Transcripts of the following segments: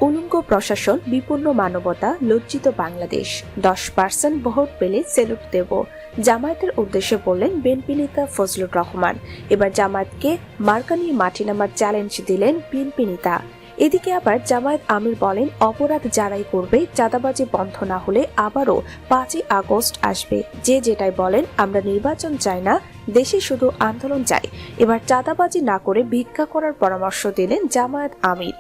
উলঙ্গ প্রশাসন, বিপন্ন মানবতা, লজ্জিত বাংলাদেশ, 10% ভোট পেলে সেলুট দেব, জামায়াতের উদ্দেশ্যে বললেন বিএনপি নেতা ফজলুর রহমান। এবার জামায়াতকে মার্কা নিয়ে মাঠে নামার চ্যালেঞ্জ দিলেন বিএনপি নেতা। এদিকে আবার জামায়াত আমির বলেন, অপরাধ যারাই করবে, চাঁদাবাজি বন্ধ না হলে আবারও 5ই আগস্ট আসবে। যে যেটাই বলেন, আমরা নির্বাচন চাই না, দেশে শুধু আন্দোলন চাই। এবার চাঁদাবাজি না করে ভিক্ষা করার পরামর্শ দিলেন জামায়াত আমির।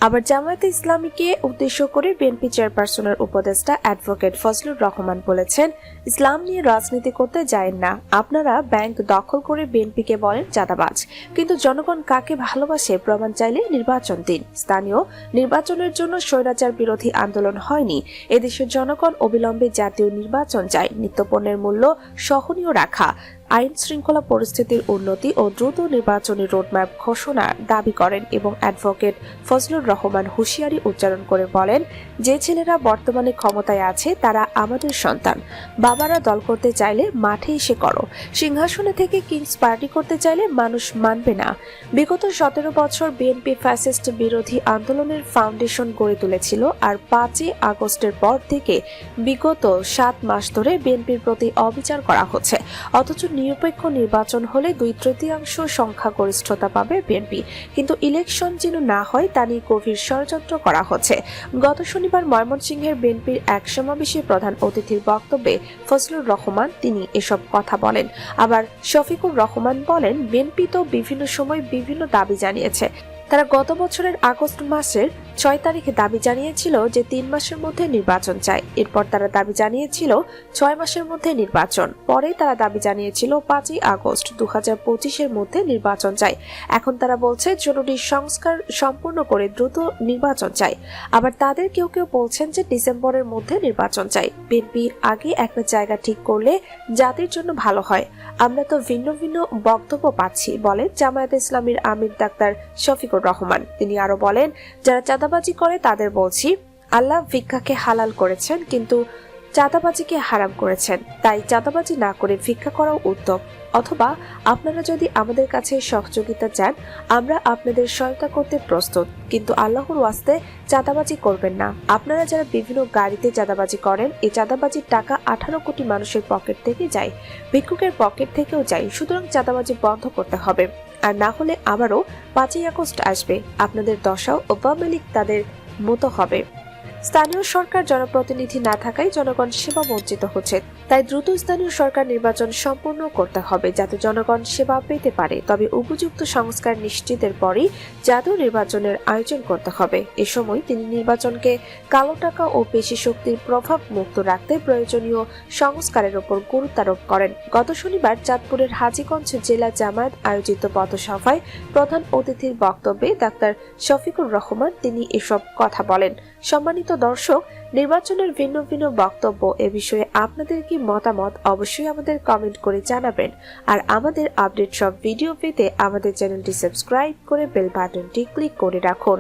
আবার জামায়াতে ইসলামীকে উদ্দেশ্য করে বিএনপি চেয়ারপারসনের উপদেষ্টা অ্যাডভোকেট ফজলুর রহমান বলেছেন, ইসলাম নিয়ে রাজনীতি করতে যায়েন না। আপনারা ব্যাংক দখল করে বিএনপিকে বলেন চাঁদাবাজ, কিন্তু জনগণ কাকে ভালোবাসে প্রমাণ চাইলে নির্বাচন দিন। স্থানীয় নির্বাচনের জন্য স্বৈরাচার বিরোধী আন্দোলন হয়নি। এদেশের জনগণ অবিলম্বে জাতীয় নির্বাচন চায়। নিত্যপণ্যের মূল্য সহনীয় রাখা, আইন শৃঙ্খলা পরিস্থিতির উন্নতি ও দ্রুত নির্বাচনী রোডম্যাপ ঘোষণার দাবি করেন এবং অ্যাডভোকেট ফজলুর রহমান হুঁশিয়ারি উচ্চারণ করে বলেন, যে ছেলেরা বর্তমানে ক্ষমতায় আছে তারা আমাদের সন্তান। বাবারা দল করতে চাইলে মাঠে এসে করো, সিংহাসনে থেকে কিংস পার্টি করতে চাইলে মানুষ মানবে না। বিগত 17 বছর বিএনপি ফ্যাসিস্ট বিরোধী আন্দোলনের ফাউন্ডেশন গড়ে তুলেছিল, আর 5ই আগস্টের পর থেকে বিগত 7 মাস ধরে বিএনপির প্রতি অবিচার করা হচ্ছে। অথচ নিরপেক্ষ নির্বাচন হলে 2/3 সংখ্যাগরিষ্ঠতা পাবে বিএনপি, কিন্তু ইলেকশন যেন না হয় তা নিয়ে গভীর ষড়যন্ত্র করা হচ্ছে। গত শনিবার ময়মনসিংহের বিএনপির এক সমাবেশে প্রধান অতিথির বক্তব্যে ফজলুর রহমান তিনি এসব কথা বলেন। আবার শফিকুর রহমান বলেন, বিএনপি তো বিভিন্ন সময় বিভিন্ন দাবি জানিয়েছে। তারা গত বছরের আগস্ট মাসের 6 তারিখে দাবি জানিয়েছিল যে 3 মাসের মধ্যে নির্বাচন চায়। এরপর তারা দাবি জানিয়েছিল 6 মাসের মধ্যে নির্বাচন। পরে তারা দাবি জানিয়েছিল 5ই আগস্ট 2025-এর মধ্যে নির্বাচন চায়। এখন তারা বলছে জরুরি সংস্কার সম্পূর্ণ করে দ্রুত নির্বাচন চায়। আবার তাদের কেউ কেউ বলছেন যে ডিসেম্বরের মধ্যে নির্বাচন চাই। বিএনপি আগে একটা জায়গা ঠিক করলে জাতির জন্য ভালো হয়। আমরা তো ভিন্ন ভিন্ন বক্তব্য পাচ্ছি, বলেন জামায়াতে ইসলামীর আমির ডাক্তার শফিকুর রহমান। তিনি আরো বলেন, যারা চাঁদাবাজি করে তাদের বলছি, আল্লাহ ভিক্ষাকে হালাল করেছেন কিন্তু চাঁদাবাজিকে হারাম করেছেন, তাই চাঁদাবাজি না করে ভিক্ষা করাও উত্তম। অথবা আপনারা যদি আমাদের কাছে সহযোগিতা চান, আমরা আপনাদের সহায়তা করতে প্রস্তুত, কিন্তু আল্লাহর ওয়াস্তে চাঁদাবাজি করবেন না। আপনারা যারা বিভিন্ন গাড়িতে চাঁদাবাজি করেন, এই চাঁদাবাজির টাকা 18 কোটি মানুষের পকেট থেকে যায়, ভিক্ষুকের পকেট থেকেও যায়। সুতরাং চাঁদাবাজি বন্ধ করতে হবে, আর না হলে আবারও 5ই আগস্ট আসবে। আপনাদের দশাও আওয়ামী লীগ তাদের মতো হবে। স্থানীয় সরকার জনপ্রতিনিধি না থাকায় জনগণ সেবা বঞ্চিত হচ্ছে, তাই দ্রুত স্থানীয় সরকার নির্বাচন সম্পন্ন করতে হবে যাতে জনগণ সেবা পেতে পারে। তবে উপযুক্ত সংস্কার নিশ্চিতের পরই জাতীয় নির্বাচনের আয়োজন করতে হবে। এ সময় তিনি নির্বাচনকে কালো টাকা ও পেশি শক্তির প্রভাব মুক্ত রাখতে প্রয়োজনীয় সংস্কারের উপর গুরুত্ব আরোপ করেন। গত শনিবার চাঁদপুরের হাজীগঞ্জ জেলা জামায়াত আয়োজিত পথসভায় প্রধান অতিথির বক্তব্যে ডাক্তার শফিকুর রহমান তিনি এসব কথা বলেন। সম্মানিত দর্শক, নির্বাচনের ভিন্ন ভিন্ন বক্তব্য এ বিষয়ে আপনাদের কি মতামত অবশ্যই আমাদের কমেন্ট করে জানাবেন। আর আমাদের আপডেট সব ভিডিও পেতে আমাদের চ্যানেলটি সাবস্ক্রাইব করে বেল বাটনটি ক্লিক করে রাখুন।